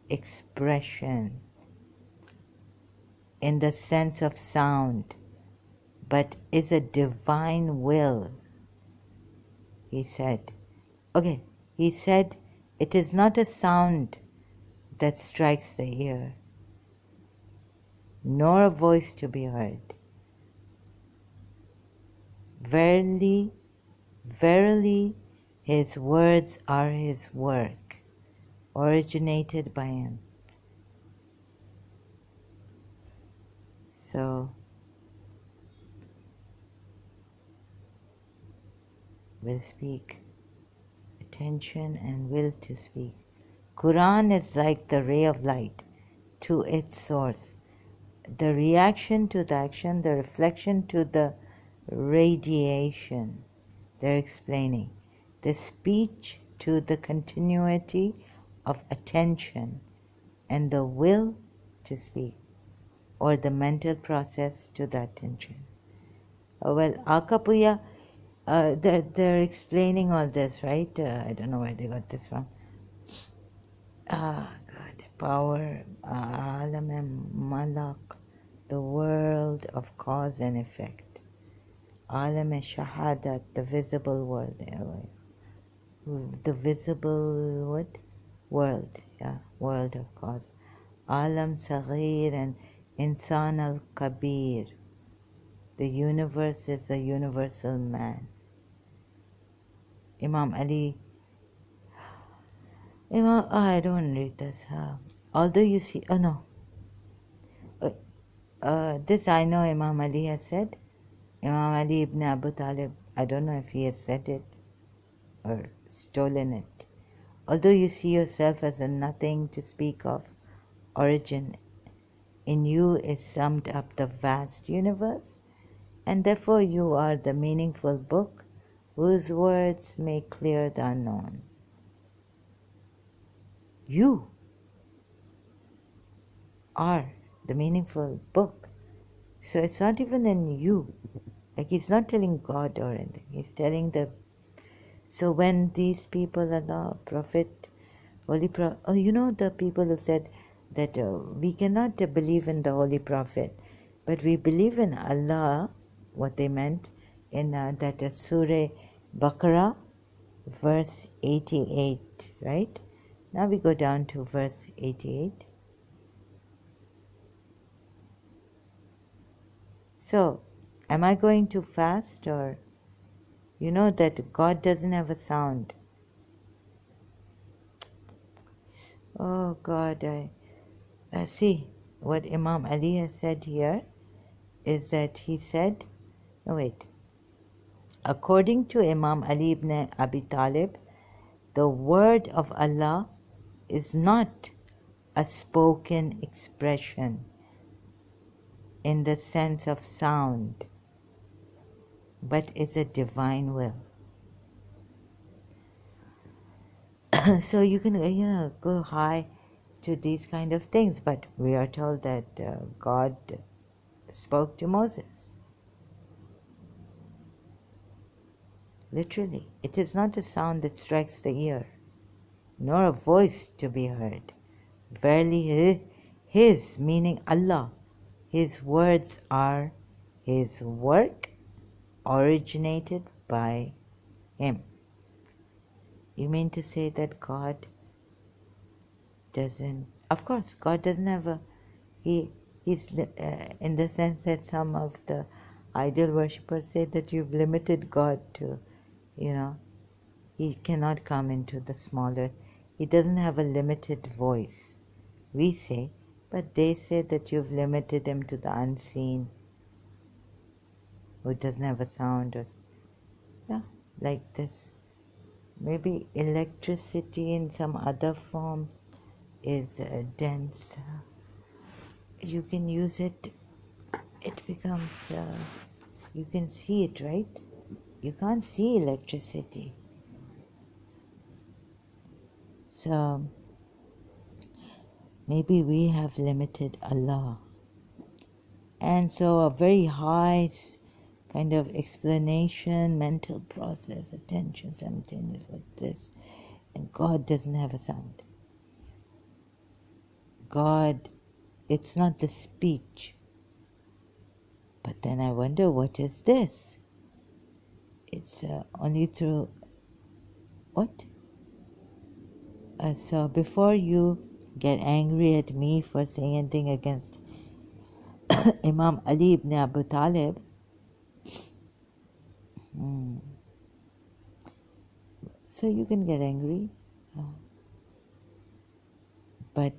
expression in the sense of sound, but is a divine will, he said. Okay, he said it is not a sound that strikes the ear, nor a voice to be heard. Verily, verily, his words are his work, originated by him. So, we'll speak. Attention and will to speak. Quran is like the ray of light to its source, the reaction to the action, the reflection to the radiation. They're explaining. The speech to the continuity of attention, and the will to speak, or the mental process to the attention. Well, Akapuya, they're explaining all this, right? I don't know where they got this from. God, power, alam malak, the world of cause and effect. Alam shahadat, the visible world. The visible what? World, yeah, world of cause. Alam Saghir and Insan al Kabir. The universe is a universal man. Imam Ali. I don't read this. Although you see, no. This I know Imam Ali has said. Imam Ali ibn Abu Talib. I don't know if he has said it or stolen it. Although you see yourself as a nothing to speak of, origin in you is summed up the vast universe, and therefore you are the meaningful book whose words make clear the unknown. You are the meaningful book. So it's not even in you. Like he's not telling God or anything. He's telling the... So when these people, Allah, Prophet, Holy Prophet... Oh, you know the people who said that we cannot believe in the Holy Prophet, but we believe in Allah, what they meant in that Surah Baqarah, verse 88, right? Now we go down to verse 88. So, am I going too fast, or you know that God doesn't have a sound? Oh God, I see what Imam Ali has said here is that he said, no wait, according to Imam Ali ibn Abi Talib, the word of Allah is not a spoken expression in the sense of sound, but is a divine will. So you can, go high to these kind of things, but we are told that God spoke to Moses. Literally, it is not a sound that strikes the ear, nor a voice to be heard. Verily, His, meaning Allah, His words are His work originated by Him. You mean to say that God doesn't, of course, God doesn't have a, he's in the sense that some of the idol worshippers say that you've limited God to, he cannot come into the smaller, he doesn't have a limited voice, we say, but they say that you've limited him to the unseen, who doesn't have a sound, or, yeah, like this. Maybe electricity in some other form is dense. You can use it, it becomes, you can see it, right? You can't see electricity. So maybe we have limited Allah. And so a very high kind of explanation, mental process, attention, simultaneous with this. And God doesn't have a sound. God, it's not the speech. But then I wonder, what is this? It's only through what? So before you get angry at me for saying anything against Imam Ali ibn Abu Talib, so you can get angry, but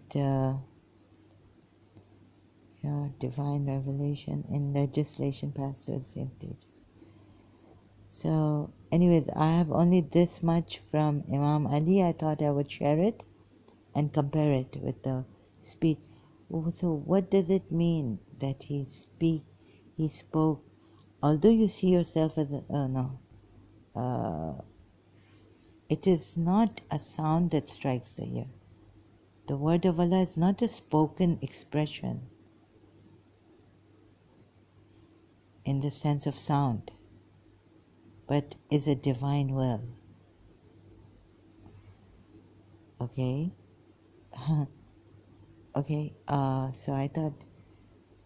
divine revelation in legislation passed through the same stages. So anyways, I have only this much from Imam Ali. I thought I would share it and compare it with the speech. So what does it mean that he spoke, although you see yourself as it is not a sound that strikes the ear. The word of Allah is not a spoken expression in the sense of sound, but is a divine will. Okay? Okay, so I thought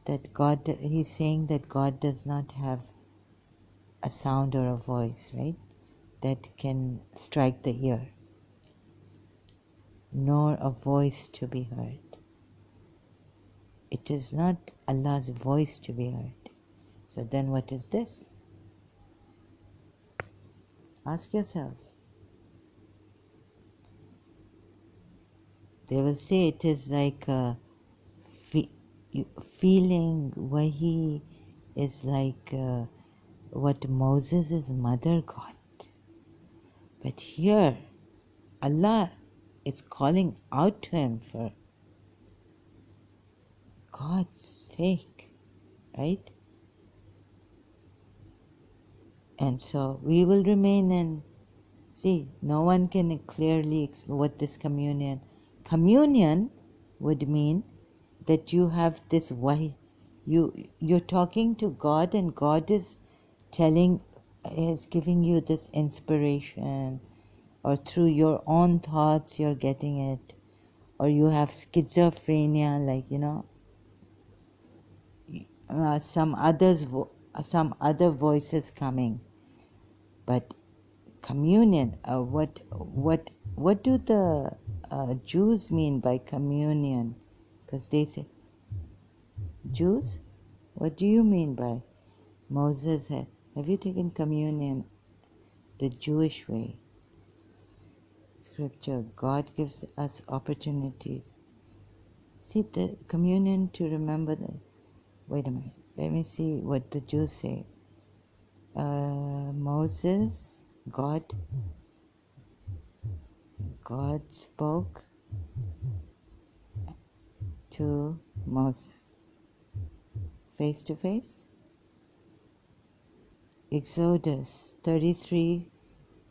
that God, he's saying that God does not have a sound or a voice, right? That can strike the ear, nor a voice to be heard. It is not Allah's voice to be heard. So then what is this? Ask yourselves. They will say it is like a feeling where he is like what Moses' mother got. But here, Allah is calling out to him for God's sake, right? And so we will remain in, see, no one can clearly explain what this communion would mean, that you have this way, you're talking to God, and God is giving you this inspiration, or through your own thoughts you're getting it, or you have schizophrenia, like some other voices coming. But communion, what do the Jews mean by communion? Because they say, Jews, what do you mean by Moses had. Have you taken communion the Jewish way? Scripture. God gives us opportunities. See the communion to remember the. Wait a minute. Let me see what the Jews say. Moses, God spoke to Moses face to face. Exodus 33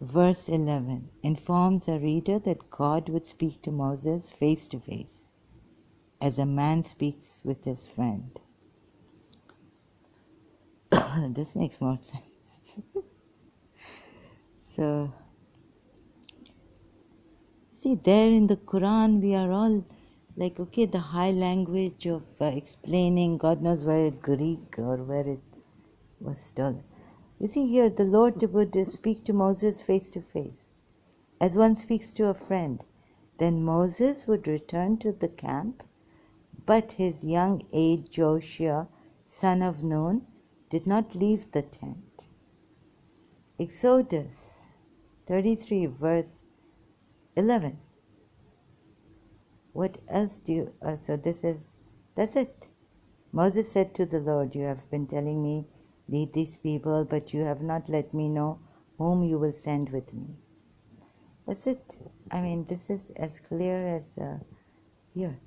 verse 11 informs a reader that God would speak to Moses face to face, as a man speaks with his friend. This makes more sense. So, see, there in the Quran, we are all like, okay, the high language of explaining, God knows where it Greek or where it was stolen. You see here, the Lord would speak to Moses face to face, as one speaks to a friend. Then Moses would return to the camp, but his young aide Joshua, son of Nun, did not leave the tent. Exodus 33 verse 11. What else do you... that's it. Moses said to the Lord, you have been telling me, lead these people, but you have not let me know whom you will send with me. That's it. I mean, this is as clear as here.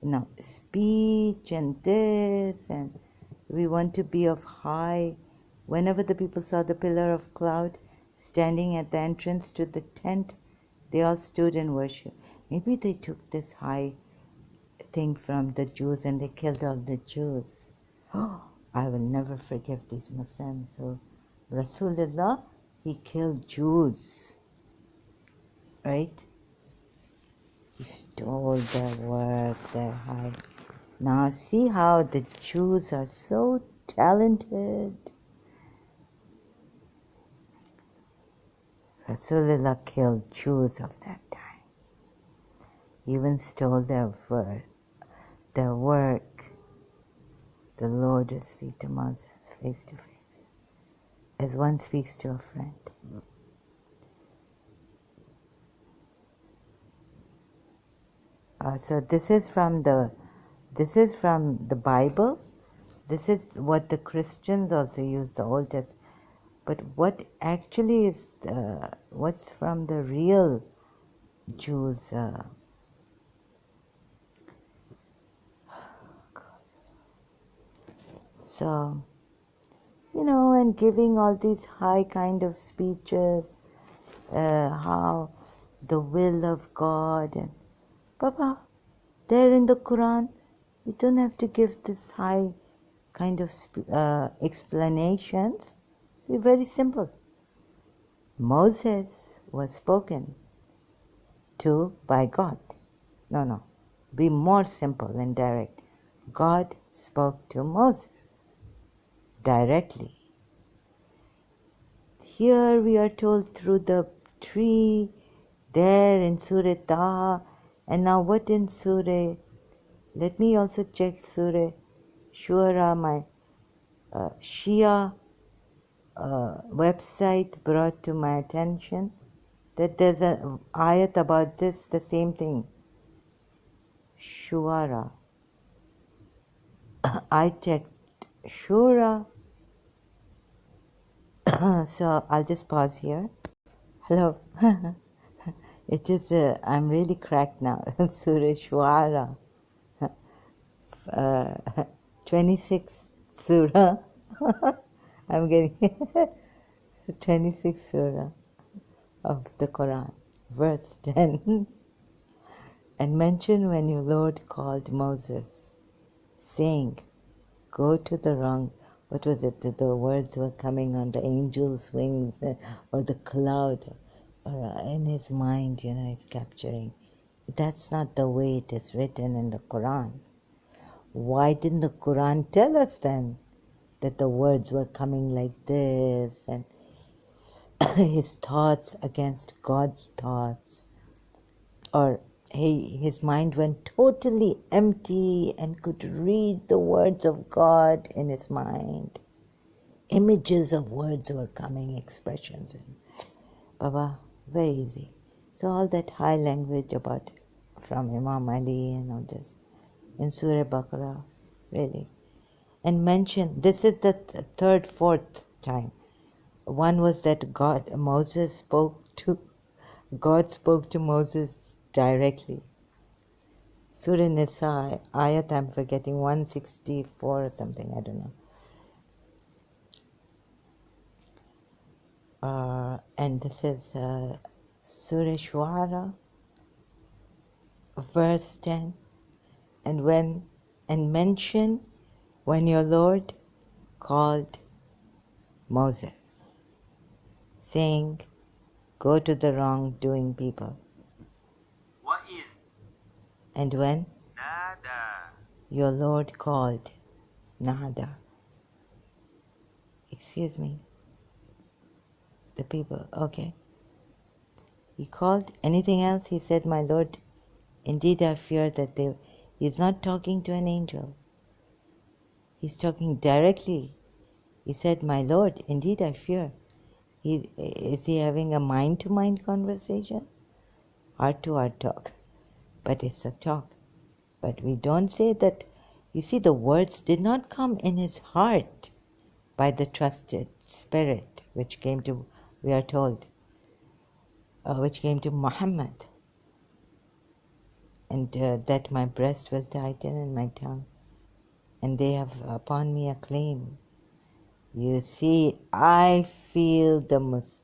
Now, speech and this, and we want to be of high. Whenever the people saw the pillar of cloud standing at the entrance to the tent, they all stood and worshipped. Maybe they took this high thing from the Jews and they killed all the Jews. Oh, I will never forgive these Muslims. So Rasulullah, he killed Jews, right? He stole their work, their high. Now see how the Jews are so talented. Rasulullah killed Jews of that time. Even stole their work. The Lord will speak to Moses face to face, as one speaks to a friend. So this is from the Bible. This is what the Christians also use, the Old Testament. But what actually is what's from the real Jews? So, and giving all these high kind of speeches, how the will of God, and Papa, there in the Quran, you don't have to give this high kind of explanations. Be very simple. Moses was spoken to by God. No. Be more simple and direct. God spoke to Moses directly. Here we are told through the tree, there in Surah Taha, and now what in Surah? Let me also check Surah Shura, my Shia website brought to my attention that there's an ayat about this, the same thing. Shuara. I checked Shura. So I'll just pause here. Hello. It is, I'm really cracked now. Surah Shuara. 26 Surah. I'm getting 26 Surah of the Quran, verse 10. And mention when your Lord called Moses, saying, go to the wrong, what was it, that the words were coming on the angel's wings or the cloud, or in his mind, he's capturing. That's not the way it is written in the Quran. Why didn't the Quran tell us then that the words were coming like this, and his thoughts against God's thoughts? Or his mind went totally empty and could read the words of God in his mind. images of words were coming, expressions. And Baba, very easy. So all that high language about from Imam Ali and all this in Surah Baqarah, really. And mention, this is the third, fourth time. One was that God spoke to Moses directly. Surah Nisa, ayat I'm forgetting, 164 or something, I don't know. And this is Surah Shuara, verse 10. And mention when your Lord called Moses, saying, go to the wrongdoing people. وَإِذْ And when نَادَى your Lord called, Nada, excuse me, the people, okay. He called, anything else? He said, my Lord, indeed I fear that he's not talking to an angel. He's talking directly. He said, my Lord, indeed I fear. Is he having a mind-to-mind conversation? Heart-to-heart talk. But it's a talk. But we don't say that. You see, the words did not come in his heart by the trusted spirit which came to, we are told, which came to Muhammad. And that my breast will tighten and my tongue. And they have upon me a claim. You see, I feel this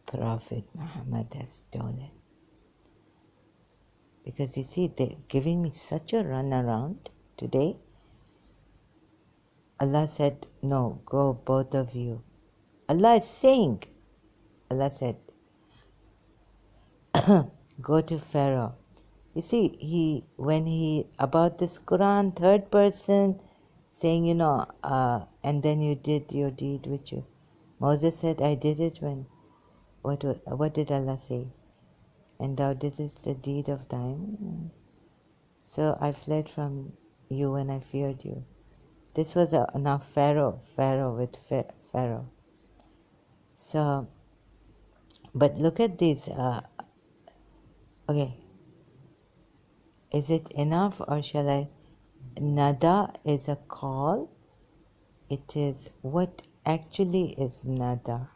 Prophet Muhammad has stolen. Because you see, they're giving me such a runaround today. Allah said, no, go both of you. Allah is saying, Allah said, go to Pharaoh. You see, about this Quran, third person, saying, and then you did your deed which you. Moses said, I did it when, what did Allah say? And thou didst the deed of thine. So I fled from you when I feared you. This was now Pharaoh with Pharaoh. So, but look at these. Okay, is it enough or shall I? Nada is a call. It is what actually is nada,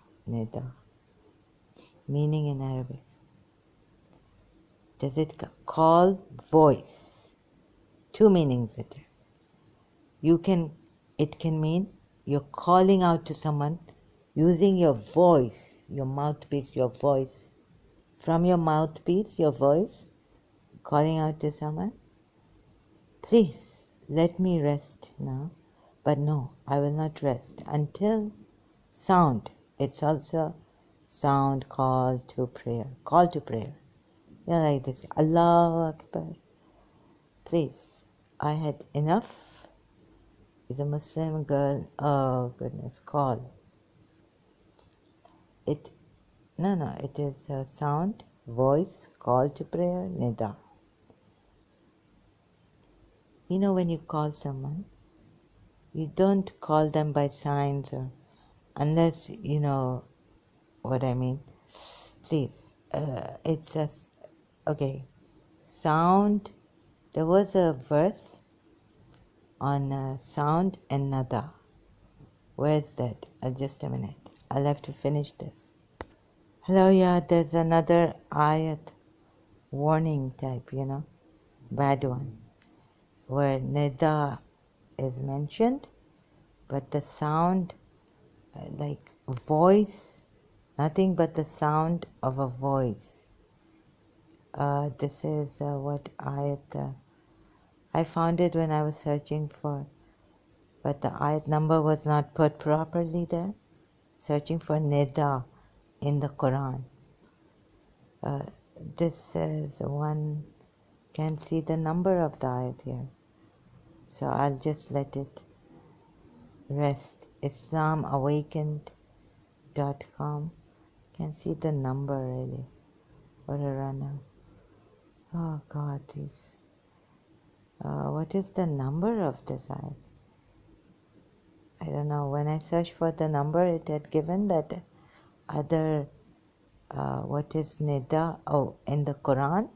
meaning in Arabic. Does it call voice? Two meanings it has. It can mean you're calling out to someone using your voice, your mouthpiece, your voice. From your mouthpiece, your voice, calling out to someone, please let me rest now. But no, I will not rest until sound. It's also sound call to prayer. Call to prayer. Like this, Allahu Akbar. Please, I had enough. Is a Muslim girl. Oh goodness, call. It is a sound, voice, call to prayer, nida. When you call someone, you don't call them by signs or unless you know what I mean. Please, it's just okay. Sound. There was a verse on sound and nada. Where is that? Just a minute. I'll have to finish this. Hello, yeah. There's another ayat warning type. Bad one, where nida is mentioned, but the sound, like voice, nothing but the sound of a voice. This is what I found it when I was searching for, but the ayat number was not put properly there. Searching for nida in the Quran. This says one can see the number of the ayat here. So I'll just let it rest. IslamAwakened.com. Can see the number really. What a runner. Oh God, what is the number of this ayat? I don't know, when I searched for the number, it had given that other, what is nida? Oh, in the Quran?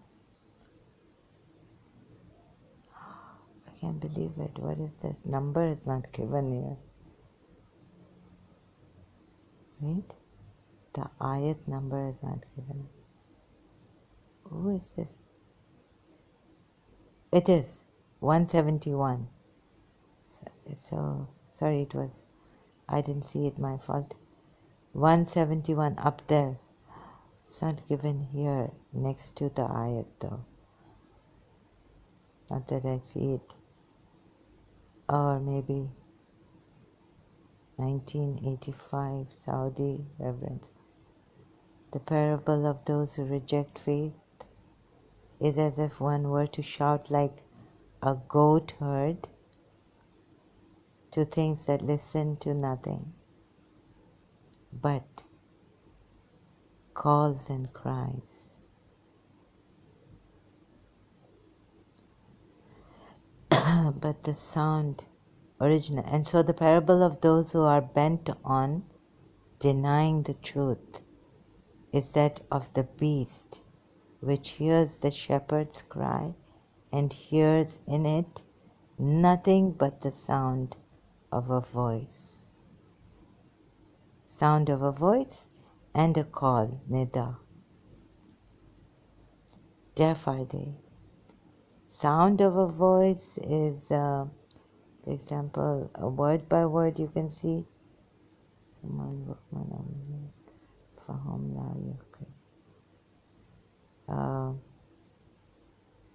I can't believe it. What is this? Number is not given here. Right? The ayat number is not given. Who is this? It is 171. So sorry, I didn't see it, my fault. 171 up there. It's not given here next to the ayat though. Not that I see it. Or maybe 1985 Saudi reverence. The parable of those who reject faith is as if one were to shout like a goat herd to things that listen to nothing but calls and cries. But the sound original. And so the parable of those who are bent on denying the truth is that of the beast, which hears the shepherd's cry and hears in it nothing but the sound of a voice. Sound of a voice and a call, nida. Deaf are they. Sound of a voice is, for example, a word by word you can see.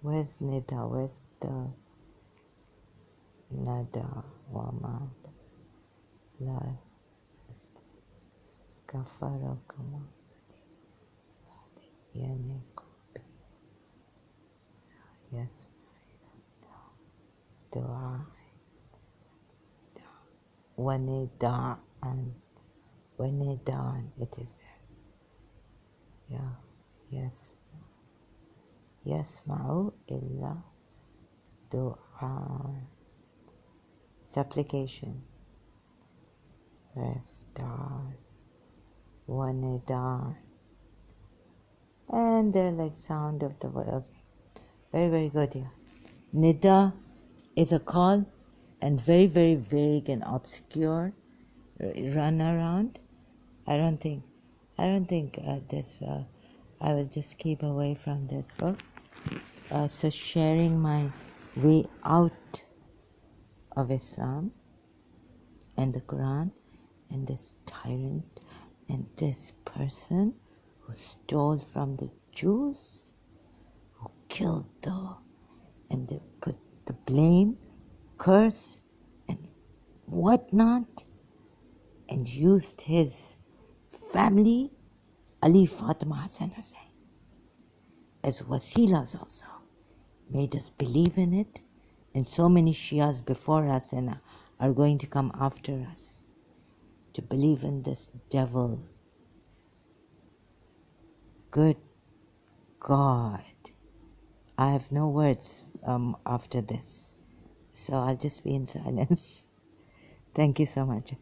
Where's nida? Where's the nada? Wama la kafara kama yaneko. Yes, dua. Wanedan, it is there. Yeah, yes. Yasma'u illa dua. Supplication. Star. Wanedan. And they're like sound of the voice. Okay. Very, very good, yeah. Nida is a call and very, very vague and obscure. Run around. I don't think this. I will just keep away from this book. So sharing my way out of Islam and the Quran and this tyrant and this person who stole from the Jews, who killed and they put the blame, curse, and whatnot, and used his family, Ali, Fatima, Hassan, Hussein, as wasilas also, made us believe in it, and so many Shias before us and are going to come after us to believe in this devil. Good God. I have no words after this, so I'll just be in silence. Thank you so much.